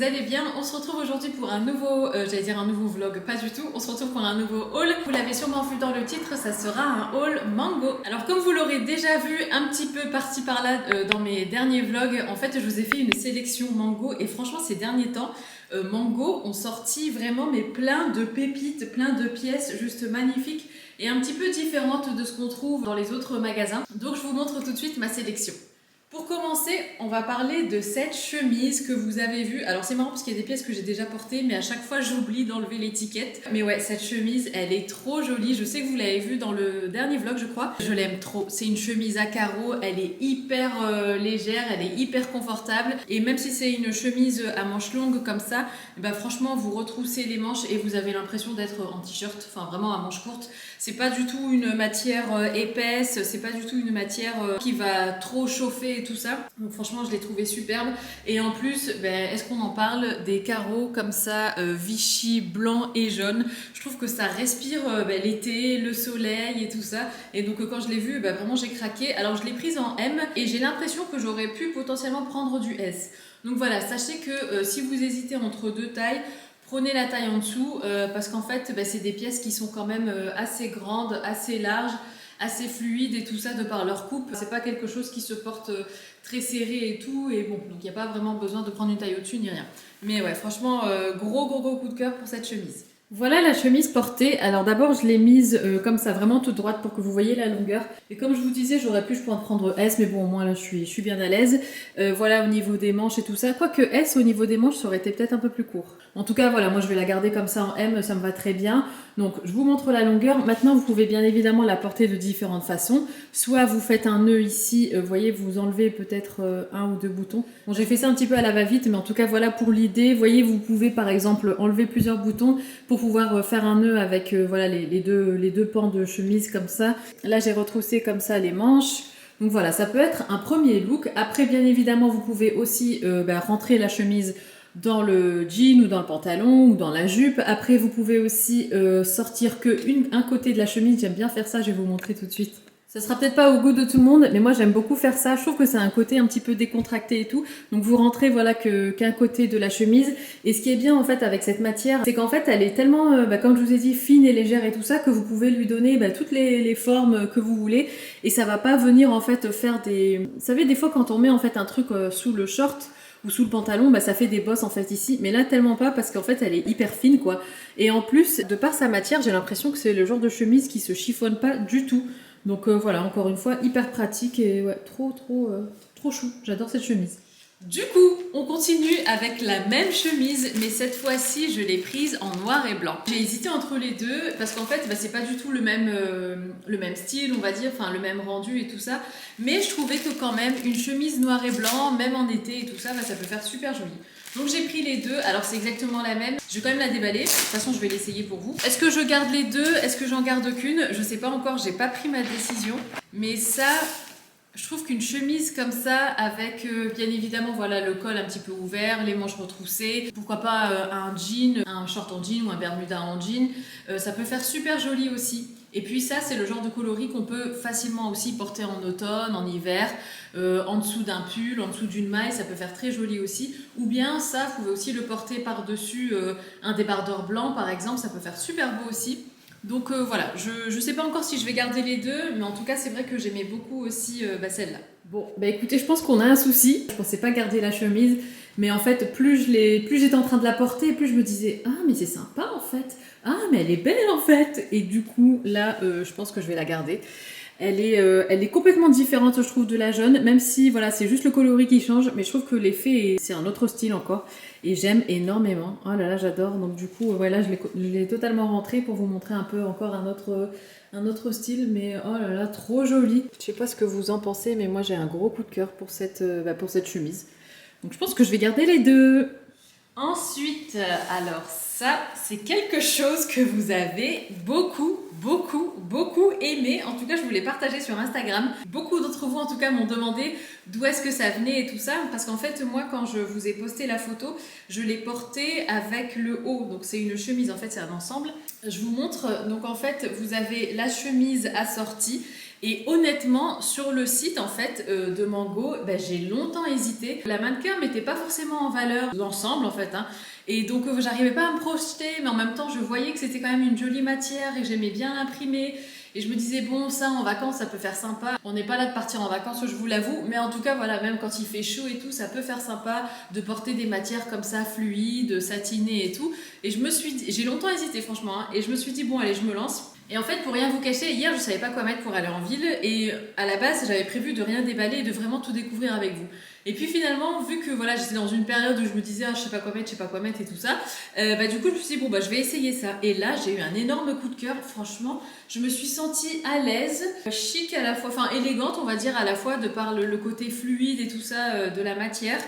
vous allez bien. On se retrouve aujourd'hui pour un nouveau, j'allais dire un nouveau vlog, pas du tout. On se retrouve pour un nouveau haul. Vous l'avez sûrement vu dans le titre, ça sera un haul mango. Alors comme vous l'aurez déjà vu un petit peu par-ci par-là dans mes derniers vlogs, en fait je vous ai fait une sélection mango et franchement ces derniers temps, mango ont sorti vraiment mais plein de pépites, plein de pièces juste magnifiques et un petit peu différentes de ce qu'on trouve dans les autres magasins. Donc je vous montre tout de suite ma sélection. Pour commencer, on va parler de cette chemise que vous avez vue. Alors c'est marrant parce qu'il y a des pièces que j'ai déjà portées, mais à chaque fois j'oublie d'enlever l'étiquette. Mais ouais, cette chemise, elle est trop jolie. Je sais que vous l'avez vue dans le dernier vlog, je crois. Je l'aime trop. C'est une chemise à carreaux, elle est hyper légère, elle est hyper confortable. Et même si c'est une chemise à manches longues comme ça, bah franchement, vous retroussez les manches et vous avez l'impression d'être en t-shirt, enfin vraiment à manches courtes. C'est pas du tout une matière épaisse, c'est pas du tout une matière qui va trop chauffer et tout ça. Donc franchement, je l'ai trouvé superbe. Et en plus, est-ce qu'on en parle des carreaux comme ça, Vichy, blanc et jaune. Je trouve que ça respire l'été, le soleil et tout ça. Et donc quand je l'ai vue, vraiment j'ai craqué. Alors je l'ai prise en M et j'ai l'impression que j'aurais pu potentiellement prendre du S. Donc voilà, sachez que si vous hésitez entre deux tailles, prenez la taille en dessous parce qu'en fait, c'est des pièces qui sont quand même assez grandes, assez larges, assez fluides et tout ça de par leur coupe. C'est pas quelque chose qui se porte très serré et tout. Et bon, donc il n'y a pas vraiment besoin de prendre une taille au-dessus ni rien. Mais ouais, franchement, gros coup de cœur pour cette chemise. Voilà la chemise portée. Alors d'abord je l'ai mise comme ça, vraiment toute droite pour que vous voyez la longueur. Et comme je vous disais, j'aurais pu prendre S, mais bon au moins là je suis bien à l'aise. Voilà au niveau des manches et tout ça. Quoique S au niveau des manches ça aurait été peut-être un peu plus court. En tout cas voilà, moi je vais la garder comme ça en M, ça me va très bien. Donc je vous montre la longueur. Maintenant vous pouvez bien évidemment la porter de différentes façons. Soit vous faites un nœud ici, vous voyez, vous enlevez peut-être un ou deux boutons. Bon j'ai fait ça un petit peu à la va-vite, mais en tout cas voilà pour l'idée. Vous voyez, vous pouvez par exemple enlever plusieurs boutons pour pouvoir faire un nœud avec voilà, les deux pans de chemise comme ça. Là j'ai retroussé comme ça les manches. Donc voilà, ça peut être un premier look. Après bien évidemment vous pouvez aussi rentrer la chemise dans le jean ou dans le pantalon ou dans la jupe. Après vous pouvez aussi sortir un côté de la chemise. J'aime bien faire ça, je vais vous montrer tout de suite. Ça sera peut-être pas au goût de tout le monde, mais moi j'aime beaucoup faire ça. Je trouve que c'est un côté un petit peu décontracté et tout. Donc vous rentrez voilà qu'un côté de la chemise. Et ce qui est bien en fait avec cette matière, c'est qu'en fait elle est tellement, comme je vous ai dit, fine et légère et tout ça, que vous pouvez lui donner toutes les formes que vous voulez. Et ça va pas venir en fait faire des... Vous savez, des fois quand on met en fait un truc sous le short ou sous le pantalon, ça fait des bosses en fait ici. Mais là tellement pas parce qu'en fait elle est hyper fine quoi. Et en plus, de par sa matière, j'ai l'impression que c'est le genre de chemise qui se chiffonne pas du tout. Donc voilà, encore une fois, hyper pratique et ouais, trop chou. J'adore cette chemise. Du coup, on continue avec la même chemise, mais cette fois-ci, je l'ai prise en noir et blanc. J'ai hésité entre les deux parce qu'en fait, c'est pas du tout le même style, on va dire, enfin le même rendu et tout ça. Mais je trouvais que quand même, une chemise noir et blanc, même en été et tout ça, ça peut faire super joli. Donc j'ai pris les deux, alors c'est exactement la même. Je vais quand même la déballer, de toute façon je vais l'essayer pour vous. Est-ce que je garde les deux? Est-ce que j'en garde qu'une? Je sais pas encore, j'ai pas pris ma décision. Mais ça, je trouve qu'une chemise comme ça, avec bien évidemment voilà le col un petit peu ouvert, les manches retroussées, pourquoi pas un jean, un short en jean ou un bermuda en jean, ça peut faire super joli aussi. Et puis ça, c'est le genre de coloris qu'on peut facilement aussi porter en automne, en hiver, en dessous d'un pull, en dessous d'une maille, ça peut faire très joli aussi. Ou bien ça, vous pouvez aussi le porter par-dessus un débardeur blanc par exemple, ça peut faire super beau aussi. Donc voilà, je sais pas encore si je vais garder les deux, mais en tout cas c'est vrai que j'aimais beaucoup aussi celle-là. Bon, écoutez, je pense qu'on a un souci. Je pensais pas garder la chemise, mais en fait plus j'étais en train de la porter, plus je me disais ah mais c'est sympa en fait, ah mais elle est belle en fait. Et du coup là, je pense que je vais la garder. Elle est complètement différente, je trouve, de la jaune, même si voilà, c'est juste le coloris qui change, mais je trouve que l'effet, c'est un autre style encore, et j'aime énormément. Oh là là, j'adore. Donc du coup, voilà, je l'ai totalement rentré pour vous montrer un peu encore un autre style, mais oh là là, trop joli. Je sais pas ce que vous en pensez, mais moi j'ai un gros coup de cœur pour cette chemise. Donc je pense que je vais garder les deux. Ensuite, alors ça, c'est quelque chose que vous avez beaucoup aimé. En tout cas, je vous l'ai partagé sur Instagram. Beaucoup d'entre vous, en tout cas, m'ont demandé d'où est-ce que ça venait et tout ça. Parce qu'en fait, moi, quand je vous ai posté la photo, je l'ai portée avec le haut. Donc, c'est une chemise, en fait, c'est un ensemble. Je vous montre. Donc, en fait, vous avez la chemise assortie. Et honnêtement, sur le site en fait de Mango, ben, j'ai longtemps hésité. La mannequin mettait pas forcément en valeur l'ensemble en fait, hein. Et donc j'arrivais pas à me projeter, mais en même temps je voyais que c'était quand même une jolie matière et que j'aimais bien l'imprimer. Et je me disais, bon, ça en vacances, ça peut faire sympa. On n'est pas là de partir en vacances, je vous l'avoue. Mais en tout cas, voilà, même quand il fait chaud et tout, ça peut faire sympa de porter des matières comme ça, fluides, satinées et tout. Et j'ai longtemps hésité, franchement. Hein, et je me suis dit, bon, allez, je me lance. Et en fait, pour rien vous cacher, hier, je savais pas quoi mettre pour aller en ville. Et à la base, j'avais prévu de rien déballer et de vraiment tout découvrir avec vous. Et puis finalement, vu que voilà, j'étais dans une période où je me disais, ah, je sais pas quoi mettre et tout ça, bah, du coup, je me suis dit, bon, bah, je vais essayer ça. Et là, j'ai eu un énorme coup de cœur. Franchement, je me suis sentie à l'aise, chic à la fois, enfin élégante, on va dire, à la fois, de par le côté fluide et tout ça de la matière.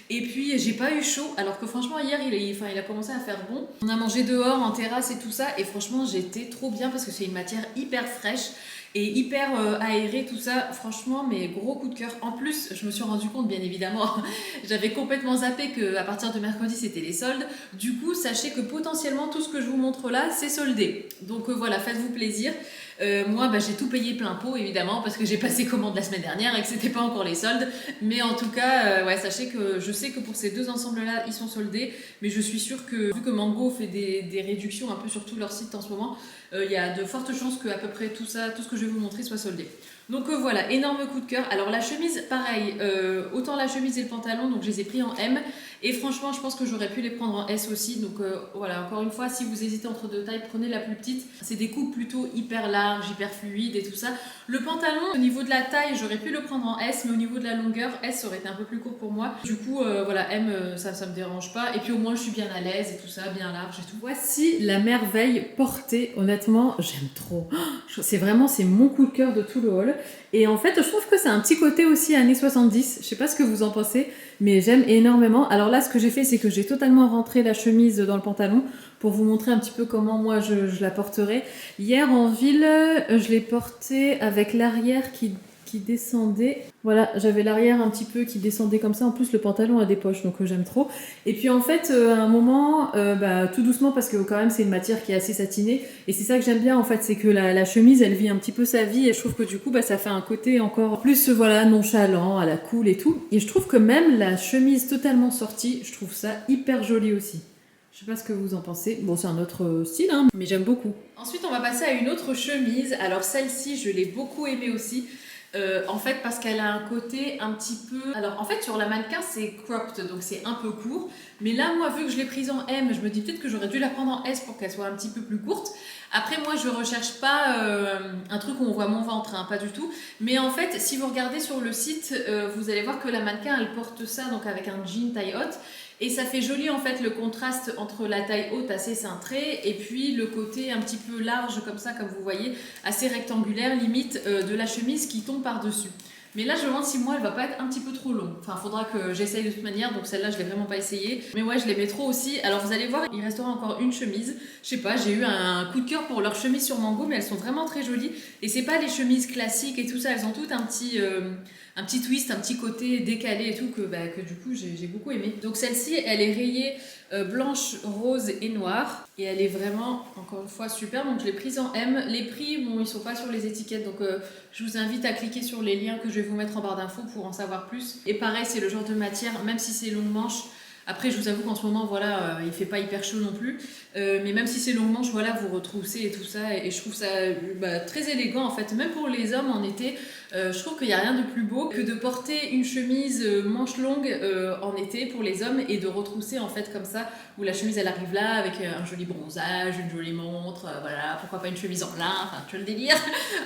Et puis j'ai pas eu chaud, alors que franchement hier il a commencé à faire bon. On a mangé dehors en terrasse et tout ça, et franchement j'étais trop bien parce que c'est une matière hyper fraîche et hyper aérée, tout ça. Franchement, mais gros coup de cœur. En plus, je me suis rendu compte, bien évidemment, j'avais complètement zappé qu'à partir de mercredi c'était les soldes. Du coup, sachez que potentiellement tout ce que je vous montre là, c'est soldé. Donc voilà, faites-vous plaisir. Moi, bah, j'ai tout payé plein pot évidemment parce que j'ai passé commande la semaine dernière et que c'était pas encore les soldes. Mais en tout cas, ouais, sachez que je sais que pour ces deux ensembles-là, ils sont soldés. Mais je suis sûre que vu que Mango fait des réductions un peu sur tout leur site en ce moment, il y a de fortes chances que à peu près tout ça, tout ce que je vais vous montrer soit soldé. Donc voilà, énorme coup de cœur. Alors la chemise, pareil, autant la chemise et le pantalon, donc je les ai pris en M. Et franchement, je pense que j'aurais pu les prendre en S aussi. Donc voilà, encore une fois, si vous hésitez entre deux tailles, prenez la plus petite. C'est des coupes plutôt hyper larges, hyper fluides et tout ça. Le pantalon, au niveau de la taille, j'aurais pu le prendre en S, mais au niveau de la longueur, S aurait été un peu plus court pour moi. Du coup, voilà, M, ça me dérange pas. Et puis au moins, je suis bien à l'aise et tout ça, bien large et tout. Voici la merveille portée. Honnêtement, j'aime trop. C'est mon coup de cœur de tout le haul. Et en fait, je trouve que c'est un petit côté aussi années 70. Je sais pas ce que vous en pensez, mais j'aime énormément. Alors là, ce que j'ai fait, c'est que j'ai totalement rentré la chemise dans le pantalon pour vous montrer un petit peu comment moi je la porterai. Hier en ville, je l'ai portée avec l'arrière qui descendait. Voilà, j'avais l'arrière un petit peu qui descendait comme ça. En plus, le pantalon a des poches, donc j'aime trop. Et puis en fait, à un moment, tout doucement, parce que quand même c'est une matière qui est assez satinée. Et c'est ça que j'aime bien en fait, c'est que la chemise, elle vit un petit peu sa vie. Et je trouve que du coup, ça fait un côté encore plus voilà, nonchalant, à la cool et tout. Et je trouve que même la chemise totalement sortie, je trouve ça hyper joli aussi. Je sais pas ce que vous en pensez. Bon, c'est un autre style, hein, mais j'aime beaucoup. Ensuite, on va passer à une autre chemise. Alors celle-ci, je l'ai beaucoup aimée aussi. En fait, parce qu'elle a un côté un petit peu... Alors, en fait, sur la mannequin, c'est cropped, donc c'est un peu court. Mais là, moi, vu que je l'ai prise en M, je me dis peut-être que j'aurais dû la prendre en S pour qu'elle soit un petit peu plus courte. Après, moi, je recherche pas un truc où on voit mon ventre, hein, pas du tout. Mais en fait, si vous regardez sur le site, vous allez voir que la mannequin, elle porte ça donc avec un jean taille haute. Et ça fait joli en fait le contraste entre la taille haute assez cintrée et puis le côté un petit peu large comme ça, comme vous voyez, assez rectangulaire limite de la chemise qui tombe par-dessus. Mais là, je me demande si moi, elle va pas être un petit peu trop longue. Enfin, faudra que j'essaye de toute manière. Donc celle-là, je l'ai vraiment pas essayée. Mais ouais, je l'aimais trop aussi. Alors vous allez voir, il restera encore une chemise. Je sais pas, j'ai eu un coup de cœur pour leurs chemises sur Mango, mais elles sont vraiment très jolies. Et c'est pas les chemises classiques et tout ça. Elles ont toutes un petit twist, un petit côté décalé et tout que du coup j'ai beaucoup aimé. Donc celle-ci, elle est rayée blanche, rose et noire. Et elle est vraiment, encore une fois, super. Donc je l'ai prise en M. Les prix, bon, ils sont pas sur les étiquettes. Donc je vous invite à cliquer sur les liens que je vais vous mettre en barre d'infos pour en savoir plus. Et pareil, c'est le genre de matière, même si c'est longue manche. Après, je vous avoue qu'en ce moment, voilà, il fait pas hyper chaud non plus. Mais même si c'est longue manche, voilà, vous retroussez et tout ça. Et je trouve ça très élégant, en fait. Même pour les hommes en été, je trouve qu'il n'y a rien de plus beau que de porter une chemise manche longue en été pour les hommes et de retrousser, en fait, comme ça, où la chemise, elle arrive là avec un joli bronzage, une jolie montre, voilà, pourquoi pas une chemise en lin, enfin, tu vois le délire.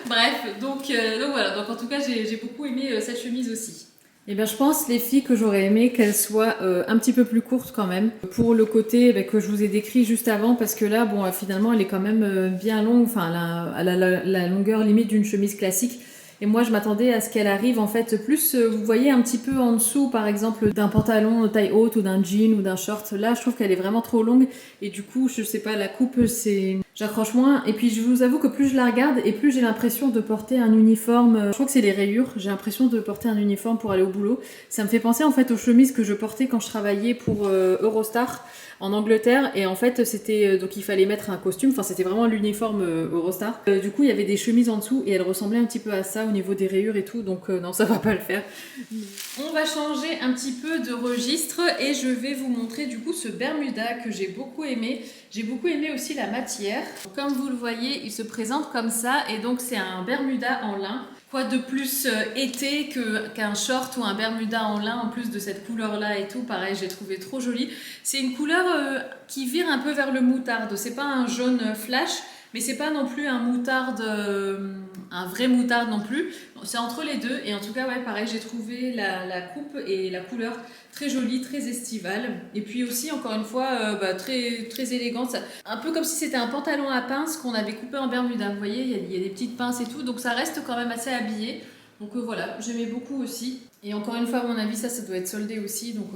Bref, donc voilà. Donc en tout cas, j'ai beaucoup aimé cette chemise aussi. Eh bien, je pense, les filles, que j'aurais aimé qu'elle soit un petit peu plus courte quand même, pour le côté que je vous ai décrit juste avant, parce que là, bon, finalement, elle est quand même bien longue, enfin, elle a la longueur limite d'une chemise classique. Et moi, je m'attendais à ce qu'elle arrive, en fait, plus, vous voyez, un petit peu en dessous, par exemple, d'un pantalon taille haute ou d'un jean ou d'un short. Là, je trouve qu'elle est vraiment trop longue. Et du coup, je sais pas, la coupe, c'est j'accroche moins. Et puis je vous avoue que plus je la regarde et plus j'ai l'impression de porter un uniforme. Je crois que c'est les rayures. J'ai l'impression de porter un uniforme pour aller au boulot. Ça me fait penser en fait aux chemises que je portais quand je travaillais pour Eurostar en Angleterre. Et en fait, c'était donc il fallait mettre un costume. Enfin, c'était vraiment l'uniforme Eurostar. Du coup, il y avait des chemises en dessous et elles ressemblaient un petit peu à ça au niveau des rayures et tout. Donc non, ça va pas le faire. On va changer un petit peu de registre et je vais vous montrer du coup ce Bermuda que j'ai beaucoup aimé. J'ai beaucoup aimé aussi la matière. Comme vous le voyez, il se présente comme ça et donc c'est un Bermuda en lin. Quoi de plus été qu'un short ou un Bermuda en lin en plus de cette couleur là et tout. Pareil, j'ai trouvé trop joli. C'est une couleur qui vire un peu vers le moutarde. C'est pas un jaune flash, mais c'est pas non plus un moutarde, un vrai moutarde non plus. C'est entre les deux. Et en tout cas, ouais, pareil, j'ai trouvé la coupe et la couleur très jolie, très estivale. Et puis aussi, encore une fois, très, très élégante. Un peu comme si c'était un pantalon à pinces qu'on avait coupé en Bermuda. Vous voyez, il y a des petites pinces et tout. Donc ça reste quand même assez habillé. Donc voilà, j'aimais beaucoup aussi. Et encore une fois, à mon avis, ça doit être soldé aussi. Donc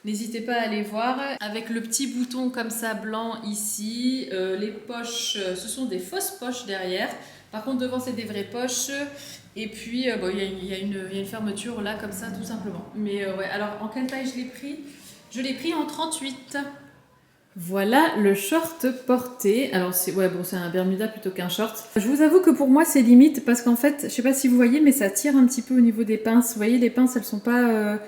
n'hésitez pas à aller voir. Avec le petit bouton comme ça blanc ici. Les poches, ce sont des fausses poches derrière. Par contre, devant, c'est des vraies poches. Et puis, bon, il y a une fermeture là, comme ça, tout simplement. Mais ouais, alors en quelle taille je l'ai pris? Je l'ai pris en 38. Voilà le short porté. Alors c'est ouais bon c'est un Bermuda plutôt qu'un short. Je vous avoue que pour moi c'est limite parce qu'en fait je sais pas si vous voyez mais ça tire un petit peu au niveau des pinces. Vous voyez les pinces elles sont pas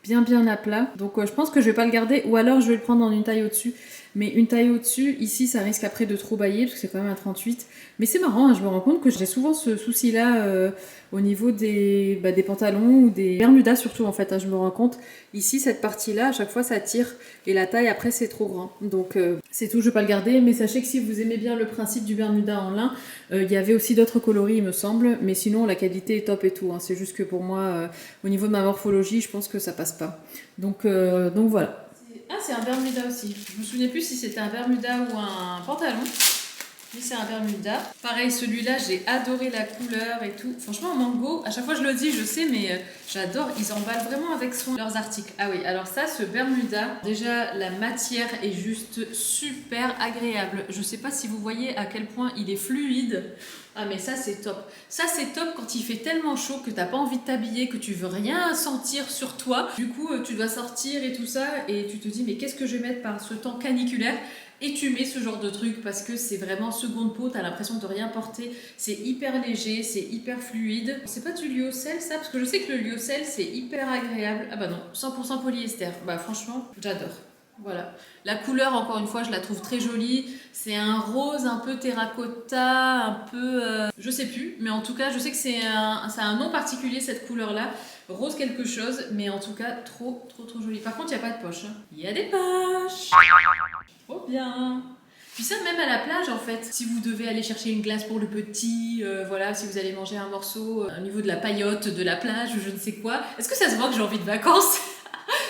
bien à plat. Donc je pense que je vais pas le garder ou alors je vais le prendre en une taille au-dessus. Mais une taille au-dessus, ici ça risque après de trop bailler parce que c'est quand même un 38. Mais c'est marrant, hein, je me rends compte que j'ai souvent ce souci-là au niveau des pantalons ou des Bermudas surtout en fait. Hein, je me rends compte. Ici cette partie-là, à chaque fois ça tire et la taille après c'est trop grand. Donc c'est tout, je vais pas le garder. Mais sachez que si vous aimez bien le principe du Bermuda en lin, il y avait aussi d'autres coloris il me semble. Mais sinon la qualité est top et tout. Hein. C'est juste que pour moi, au niveau de ma morphologie, je pense que ça passe pas. Donc voilà. Ah, c'est un Bermuda aussi. Je me souvenais plus si c'était un Bermuda ou un pantalon. Mais c'est un Bermuda. Pareil, celui-là, j'ai adoré la couleur et tout. Franchement, Mango, à chaque fois je le dis, je sais, mais j'adore. Ils emballent vraiment avec soin leurs articles. Ah oui, alors ça, ce Bermuda, déjà, la matière est juste super agréable. Je sais pas si vous voyez à quel point il est fluide. Ah mais ça c'est top. Ça c'est top quand il fait tellement chaud que t'as pas envie de t'habiller, que tu veux rien sentir sur toi. Du coup tu dois sortir et tout ça et tu te dis mais qu'est-ce que je vais mettre par ce temps caniculaire? Et tu mets ce genre de truc parce que c'est vraiment seconde peau, t'as l'impression de rien porter. C'est hyper léger, c'est hyper fluide. C'est pas du lyocell ça? Parce que je sais que le lyocell c'est hyper agréable. Ah bah non, 100% polyester. Bah franchement, j'adore. Voilà. La couleur, encore une fois, je la trouve très jolie. C'est un rose un peu terracotta, un peu... je sais plus, mais en tout cas, je sais que ça a un nom particulier, cette couleur-là. Rose quelque chose, mais en tout cas, trop joli. Par contre, il n'y a pas de poche. Hein. Il y a des poches. Trop bien. Puis ça, même à la plage, en fait, si vous devez aller chercher une glace pour le petit, voilà, si vous allez manger un morceau au niveau de la paillote de la plage ou je ne sais quoi. Est-ce que ça se voit que j'ai envie de vacances?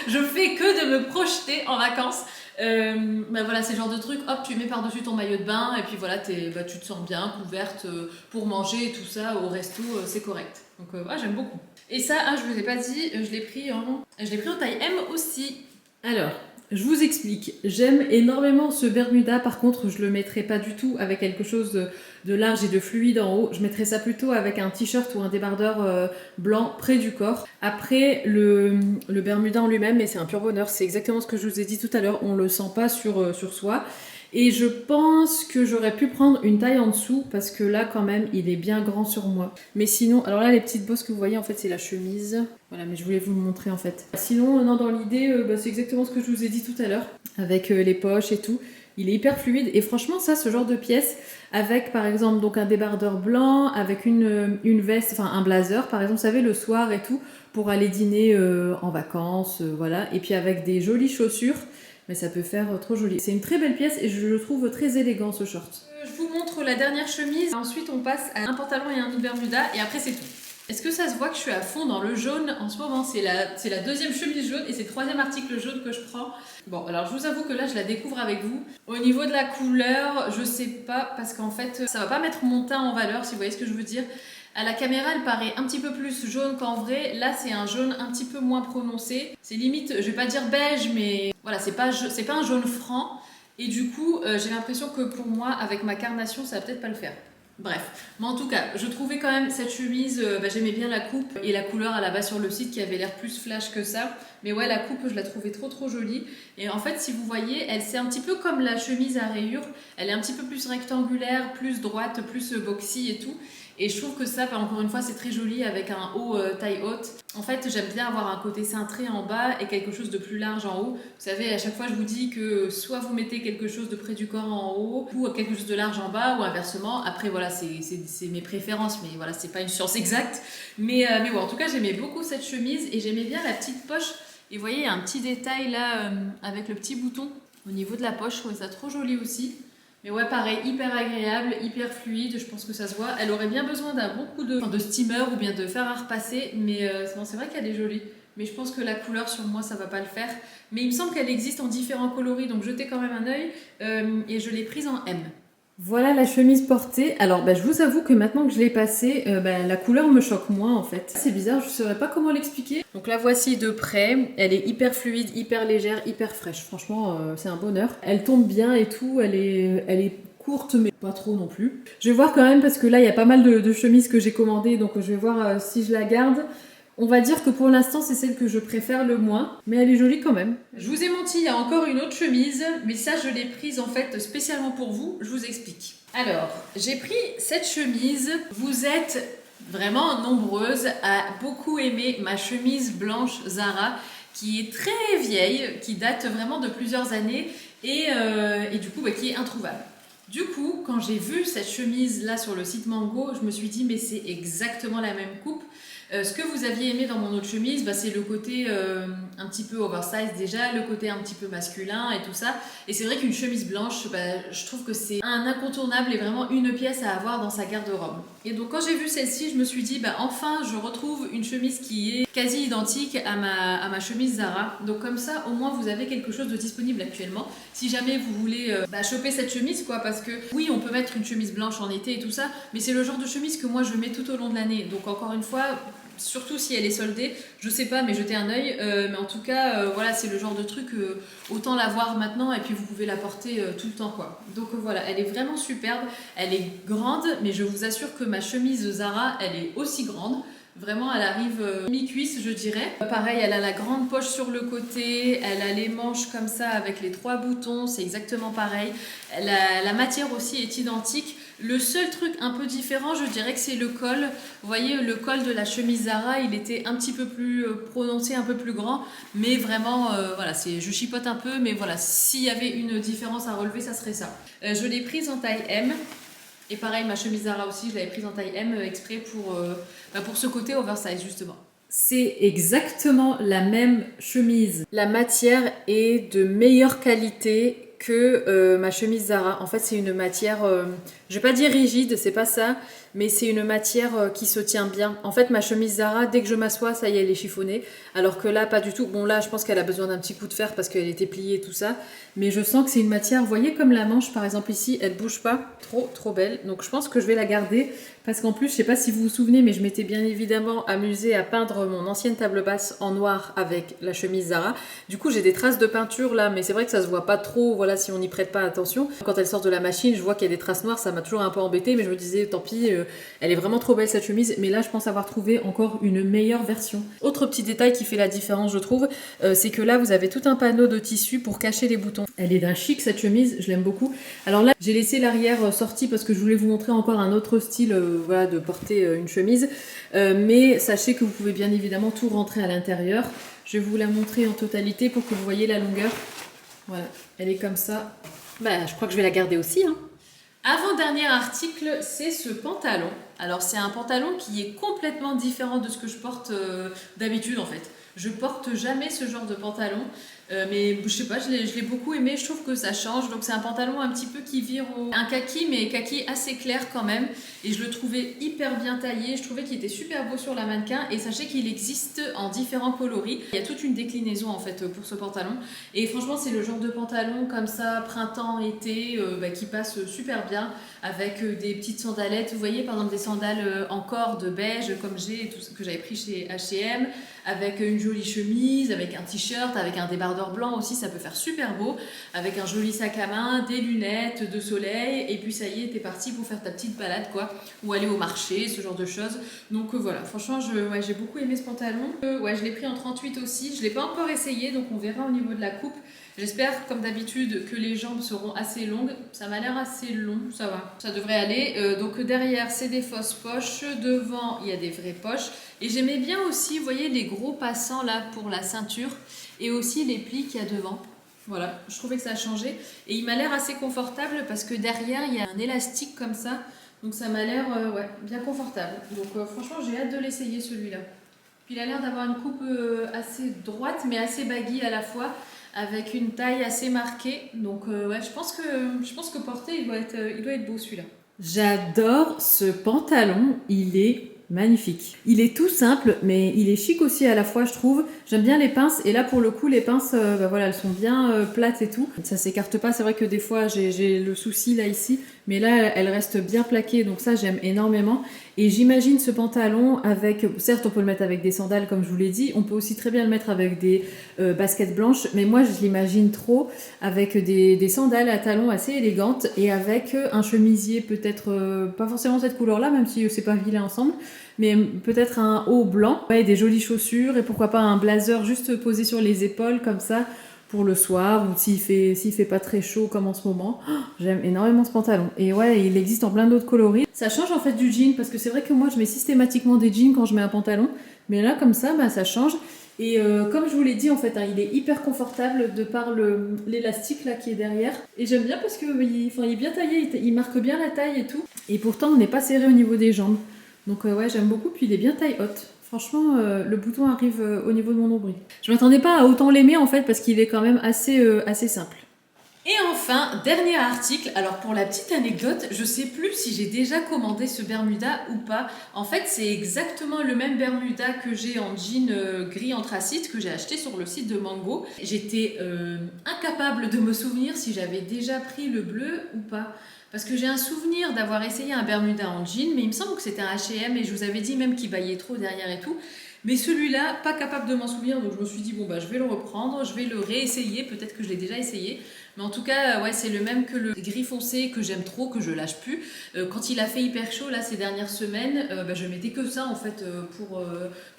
Je fais que de me projeter en vacances. Voilà, c'est le genre de truc, hop, tu mets par-dessus ton maillot de bain et puis voilà, tu te sens bien, couverte pour manger et tout ça au resto, c'est correct. Donc j'aime beaucoup. Et ça, je vous ai pas dit, je l'ai pris en taille M aussi. Alors, je vous explique. J'aime énormément ce Bermuda. Par contre, je le mettrai pas du tout avec quelque chose de large et de fluide en haut. Je mettrai ça plutôt avec un t-shirt ou un débardeur blanc près du corps. Après, le Bermuda en lui-même, mais c'est un pur bonheur. C'est exactement ce que je vous ai dit tout à l'heure. On le sent pas sur soi. Et je pense que j'aurais pu prendre une taille en dessous parce que là quand même il est bien grand sur moi. Mais sinon, alors là les petites bosses que vous voyez en fait c'est la chemise. Voilà, mais je voulais vous le montrer en fait. Sinon, non, dans l'idée, c'est exactement ce que je vous ai dit tout à l'heure. Avec les poches et tout. Il est hyper fluide et franchement ça, ce genre de pièce avec par exemple donc un débardeur blanc, avec une veste, enfin un blazer par exemple, vous savez le soir et tout, pour aller dîner en vacances, voilà. Et puis avec des jolies chaussures. Mais ça peut faire trop joli. C'est une très belle pièce et je le trouve très élégant ce short. Je vous montre la dernière chemise. Ensuite, on passe à un pantalon et un autre Bermuda et après c'est tout. Est-ce que ça se voit que je suis à fond dans le jaune en ce moment? C'est la deuxième chemise jaune et c'est le troisième article jaune que je prends. Bon, alors je vous avoue que là, je la découvre avec vous. Au niveau de la couleur, je sais pas parce qu'en fait, ça va pas mettre mon teint en valeur si vous voyez ce que je veux dire. À la caméra, elle paraît un petit peu plus jaune qu'en vrai. Là, c'est un jaune un petit peu moins prononcé. C'est limite, je vais pas dire beige, mais voilà, c'est pas un jaune franc. Et du coup, j'ai l'impression que pour moi, avec ma carnation, ça va peut-être pas le faire. Bref, mais en tout cas, je trouvais quand même cette chemise, j'aimais bien la coupe et la couleur à la base sur le site qui avait l'air plus flash que ça. Mais ouais, la coupe, je la trouvais trop jolie. Et en fait, si vous voyez, elle c'est un petit peu comme la chemise à rayures. Elle est un petit peu plus rectangulaire, plus droite, plus boxy et tout. Et je trouve que ça, encore une fois, c'est très joli avec un haut taille haute. En fait, j'aime bien avoir un côté cintré en bas et quelque chose de plus large en haut. Vous savez, à chaque fois, je vous dis que soit vous mettez quelque chose de près du corps en haut ou quelque chose de large en bas ou inversement. Après, voilà, c'est mes préférences, mais voilà, c'est pas une science exacte. Mais bon, en tout cas, j'aimais beaucoup cette chemise et j'aimais bien la petite poche. Et vous voyez, il y a un petit détail là avec le petit bouton au niveau de la poche. Je trouvais ça trop joli aussi. Mais ouais, pareil, hyper agréable, hyper fluide, je pense que ça se voit. Elle aurait bien besoin d'un bon coup de steamer ou bien de fer à repasser, mais c'est vrai qu'elle est jolie. Mais je pense que la couleur sur moi, ça va pas le faire. Mais il me semble qu'elle existe en différents coloris, donc jetez quand même un œil. Et je l'ai prise en M. Voilà la chemise portée. Alors je vous avoue que maintenant que je l'ai passée, la couleur me choque moins en fait. C'est bizarre, je ne saurais pas comment l'expliquer. Donc la voici de près. Elle est hyper fluide, hyper légère, hyper fraîche. Franchement, c'est un bonheur. Elle tombe bien et tout. Elle est courte mais pas trop non plus. Je vais voir quand même parce que là il y a pas mal de chemises que j'ai commandées, donc je vais voir si je la garde. On va dire que pour l'instant, c'est celle que je préfère le moins, mais elle est jolie quand même. Je vous ai menti, il y a encore une autre chemise, mais ça, je l'ai prise en fait spécialement pour vous. Je vous explique. Alors, j'ai pris cette chemise. Vous êtes vraiment nombreuses à beaucoup aimer ma chemise blanche Zara, qui est très vieille, qui date vraiment de plusieurs années et du coup, qui est introuvable. Du coup, quand j'ai vu cette chemise là sur le site Mango, je me suis dit mais c'est exactement la même coupe. Ce que vous aviez aimé dans mon autre chemise, c'est le côté un petit peu oversize déjà, le côté un petit peu masculin et tout ça. Et c'est vrai qu'une chemise blanche, je trouve que c'est un incontournable et vraiment une pièce à avoir dans sa garde-robe. Et donc quand j'ai vu celle-ci, je me suis dit enfin je retrouve une chemise qui est quasi identique à ma chemise Zara. Donc comme ça, au moins vous avez quelque chose de disponible actuellement. Si jamais vous voulez choper cette chemise, quoi, parce que oui, on peut mettre une chemise blanche en été et tout ça, mais c'est le genre de chemise que moi je mets tout au long de l'année. Donc encore une fois, surtout si elle est soldée, je sais pas, mais jetez un œil. Mais en tout cas, voilà, c'est le genre de truc, autant la voir maintenant et puis vous pouvez la porter tout le temps, quoi. Donc voilà, elle est vraiment superbe. Elle est grande, mais je vous assure que ma chemise Zara, elle est aussi grande. Vraiment, elle arrive mi-cuisse, je dirais. Pareil, elle a la grande poche sur le côté, elle a les manches comme ça avec les 3 boutons, c'est exactement pareil. La matière aussi est identique. Le seul truc un peu différent, je dirais que c'est le col. Vous voyez, le col de la chemise Zara, il était un petit peu plus prononcé, un peu plus grand. Mais vraiment, voilà, je chipote un peu, mais voilà, s'il y avait une différence à relever, ça serait ça. Je l'ai prise en taille M. Et pareil, ma chemise Zara aussi, je l'avais prise en taille M exprès pour ce côté oversize, justement. C'est exactement la même chemise. La matière est de meilleure qualité que ma chemise Zara. En fait, c'est une matière, je vais pas dire rigide, c'est pas ça, mais c'est une matière qui se tient bien. En fait, ma chemise Zara, dès que je m'assois, ça y est, elle est chiffonnée. Alors que là, pas du tout. Bon, là, je pense qu'elle a besoin d'un petit coup de fer parce qu'elle était pliée et tout ça. Mais je sens que c'est une matière, vous voyez comme la manche, par exemple, ici, elle bouge pas. Trop belle. Donc, je pense que je vais la garder. Parce qu'en plus, je sais pas si vous vous souvenez, mais je m'étais bien évidemment amusée à peindre mon ancienne table basse en noir avec la chemise Zara. Du coup, j'ai des traces de peinture là, mais c'est vrai que ça se voit pas trop, voilà, si on n'y prête pas attention. Quand elle sort de la machine, je vois qu'il y a des traces noires, ça m'a toujours un peu embêtée, mais je me disais, tant pis, elle est vraiment trop belle cette chemise. Mais là, je pense avoir trouvé encore une meilleure version. Autre petit détail qui fait la différence, je trouve, c'est que là, vous avez tout un panneau de tissu pour cacher les boutons. Elle est d'un chic cette chemise, je l'aime beaucoup. Alors là, j'ai laissé l'arrière sorti parce que je voulais vous montrer encore un autre style voilà, de porter une chemise. Mais sachez que vous pouvez bien évidemment tout rentrer à l'intérieur. Je vais vous la montrer en totalité pour que vous voyez la longueur. Voilà, elle est comme ça. Je crois que je vais la garder aussi. Avant-dernier article, c'est ce pantalon. Alors c'est un pantalon qui est complètement différent de ce que je porte d'habitude en fait. Je porte jamais ce genre de pantalon, mais je sais pas, je l'ai beaucoup aimé, je trouve que ça change. Donc c'est un pantalon un petit peu qui vire un kaki, mais kaki assez clair quand même. Et je le trouvais hyper bien taillé, je trouvais qu'il était super beau sur la mannequin. Et sachez qu'il existe en différents coloris. Il y a toute une déclinaison en fait pour ce pantalon. Et franchement c'est le genre de pantalon comme ça, printemps, été, qui passe super bien avec des petites sandalettes. Vous voyez par exemple des sandales en corde beige comme j'ai, tout ce que j'avais pris chez H&M, avec une jolie chemise, avec un t-shirt, avec un débardeur débardeur blanc aussi, ça peut faire super beau, avec un joli sac à main, des lunettes de soleil, et puis ça y est, t'es parti pour faire ta petite balade quoi, ou aller au marché, ce genre de choses. Donc voilà, franchement j'ai beaucoup aimé ce pantalon. Ouais, je l'ai pris en 38 aussi, je l'ai pas encore essayé, donc on verra au niveau de la coupe. J'espère, comme d'habitude, que les jambes seront assez longues. Ça m'a l'air assez long, ça va. Ça devrait aller. Donc derrière, c'est des fausses poches. Devant, il y a des vraies poches. Et j'aimais bien aussi, vous voyez, les gros passants là pour la ceinture. Et aussi les plis qu'il y a devant. Voilà, je trouvais que ça a changé. Et il m'a l'air assez confortable parce que derrière, il y a un élastique comme ça. Donc ça m'a l'air ouais, bien confortable. Donc franchement, j'ai hâte de l'essayer celui-là. Puis il a l'air d'avoir une coupe assez droite, mais assez baggy à la fois, avec une taille assez marquée. Donc ouais, je pense que porter, il doit être beau celui-là. J'adore ce pantalon, il est magnifique. Il est tout simple, mais il est chic aussi à la fois, je trouve. J'aime bien les pinces, et là pour le coup, les pinces, bah voilà, elles sont bien plates et tout. Ça s'écarte pas, c'est vrai que des fois j'ai le souci là ici, mais là elles restent bien plaquées, donc ça j'aime énormément. Et j'imagine ce pantalon avec, certes on peut le mettre avec des sandales comme je vous l'ai dit, on peut aussi très bien le mettre avec des baskets blanches, mais moi je l'imagine trop avec des sandales à talons assez élégantes et avec un chemisier peut-être, pas forcément cette couleur-là, même si c'est pas vilain ensemble, mais peut-être un haut blanc, ouais, des jolies chaussures et pourquoi pas un blazer juste posé sur les épaules comme ça pour le soir ou s'il fait pas très chaud comme en ce moment. Oh, j'aime énormément ce pantalon. Et ouais, il existe en plein d'autres coloris. Ça change en fait du jean parce que c'est vrai que moi je mets systématiquement des jeans quand je mets un pantalon, mais là comme ça, bah, ça change. Et comme je vous l'ai dit en fait, hein, il est hyper confortable de par l'élastique là qui est derrière. Et j'aime bien parce que il est bien taillé, il marque bien la taille et tout. Et pourtant on n'est pas serré au niveau des jambes. Donc ouais, j'aime beaucoup. Puis il est bien taille haute. Franchement, le bouton arrive au niveau de mon nombril. Je m'attendais pas à autant l'aimer en fait parce qu'il est quand même assez simple. Et enfin, dernier article. Alors pour la petite anecdote, je sais plus si j'ai déjà commandé ce Bermuda ou pas. En fait, c'est exactement le même Bermuda que j'ai en jean gris anthracite que j'ai acheté sur le site de Mango. J'étais incapable de me souvenir si j'avais déjà pris le bleu ou pas. Parce que j'ai un souvenir d'avoir essayé un Bermuda en jean, mais il me semble que c'était un H&M et je vous avais dit même qu'il baillait trop derrière et tout. Mais celui-là, pas capable de m'en souvenir, donc je me suis dit bon bah je vais le reprendre, je vais le réessayer, peut-être que je l'ai déjà essayé. Mais en tout cas, ouais, c'est le même que le gris foncé que j'aime trop, que je lâche plus. Quand il a fait hyper chaud là ces dernières semaines, bah, je mettais que ça en fait pour.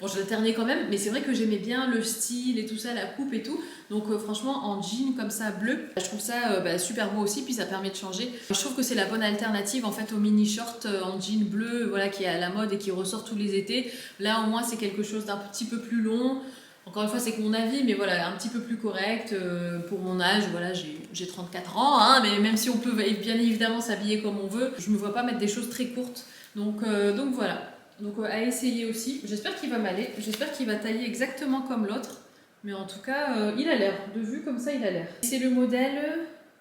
Bon, je l'alternais quand même, mais c'est vrai que j'aimais bien le style et tout ça, la coupe et tout. Donc franchement, en jean comme ça bleu, je trouve ça bah, super beau aussi, puis ça permet de changer. Je trouve que c'est la bonne alternative en fait au mini short en jean bleu, voilà, qui est à la mode et qui ressort tous les étés. Là au moins c'est quelque chose d'un petit peu plus long. Encore une fois, c'est que mon avis, mais voilà, un petit peu plus correct pour mon âge. Voilà, j'ai 34 ans, hein, mais même si on peut bien évidemment s'habiller comme on veut, je me vois pas mettre des choses très courtes. Donc voilà. Donc à essayer aussi. J'espère qu'il va m'aller. J'espère qu'il va tailler exactement comme l'autre. Mais en tout cas, il a l'air. De vue comme ça, il a l'air. C'est le modèle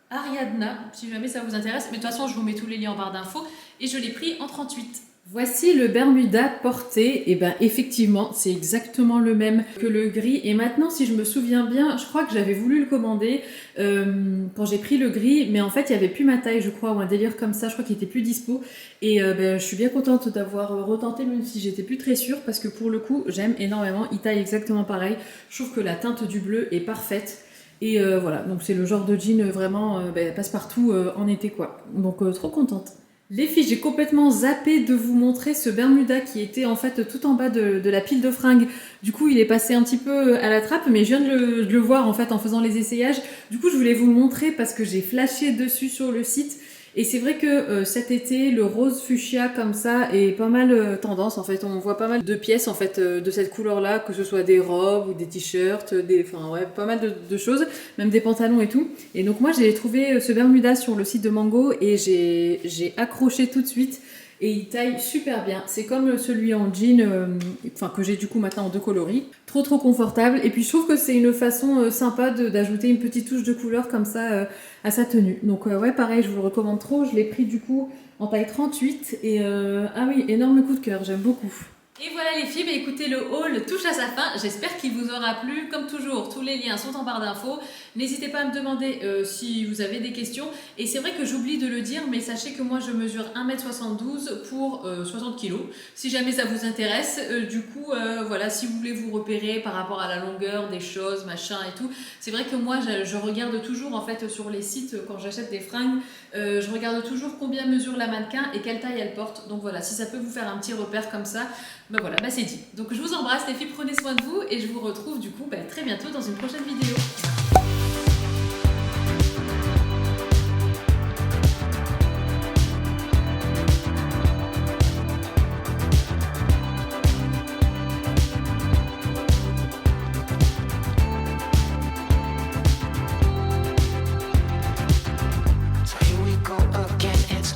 Ariadna, si jamais ça vous intéresse. Mais de toute façon, je vous mets tous les liens en barre d'infos. Et je l'ai pris en 38. Voici le Bermuda porté, et ben effectivement c'est exactement le même que le gris, et maintenant si je me souviens bien, je crois que j'avais voulu le commander quand j'ai pris le gris, mais en fait il n'y avait plus ma taille je crois, ou un délire comme ça, je crois qu'il était plus dispo, et ben, je suis bien contente d'avoir retenté même si j'étais plus très sûre, parce que pour le coup j'aime énormément, il taille exactement pareil, je trouve que la teinte du bleu est parfaite. Et voilà, donc c'est le genre de jean vraiment passe-partout en été quoi, donc trop contente. Les filles, j'ai complètement zappé de vous montrer ce Bermuda qui était en fait tout en bas de la pile de fringues. Du coup, il est passé un petit peu à la trappe, mais je viens de le voir en fait en faisant les essayages. Du coup, je voulais vous le montrer parce que j'ai flashé dessus sur le site. Et c'est vrai que cet été, le rose fuchsia comme ça est pas mal tendance. En fait, on voit pas mal de pièces en fait de cette couleur-là, que ce soit des robes ou des t-shirts, enfin ouais, pas mal de choses, même des pantalons et tout. Et donc moi, j'ai trouvé ce Bermuda sur le site de Mango et j'ai accroché tout de suite. Et il taille super bien. C'est comme celui en jean, que j'ai du coup maintenant en 2 coloris. Trop confortable. Et puis je trouve que c'est une façon sympa d'ajouter une petite touche de couleur comme ça à sa tenue. Donc ouais, pareil, je vous le recommande trop. Je l'ai pris du coup en taille 38. Et ah oui, énorme coup de cœur, j'aime beaucoup. Et voilà les filles, bah écoutez, le haul touche à sa fin. J'espère qu'il vous aura plu. Comme toujours, tous les liens sont en barre d'infos. N'hésitez pas à me demander si vous avez des questions. Et c'est vrai que j'oublie de le dire, mais sachez que moi je mesure 1m72 pour 60 kg. Si jamais ça vous intéresse, du coup, voilà, si vous voulez vous repérer par rapport à la longueur des choses, machin et tout, c'est vrai que moi je regarde toujours en fait sur les sites quand j'achète des fringues, je regarde toujours combien mesure la mannequin et quelle taille elle porte. Donc voilà, si ça peut vous faire un petit repère comme ça, ben voilà, c'est dit. Donc je vous embrasse les filles, prenez soin de vous et je vous retrouve du coup très bientôt dans une prochaine vidéo.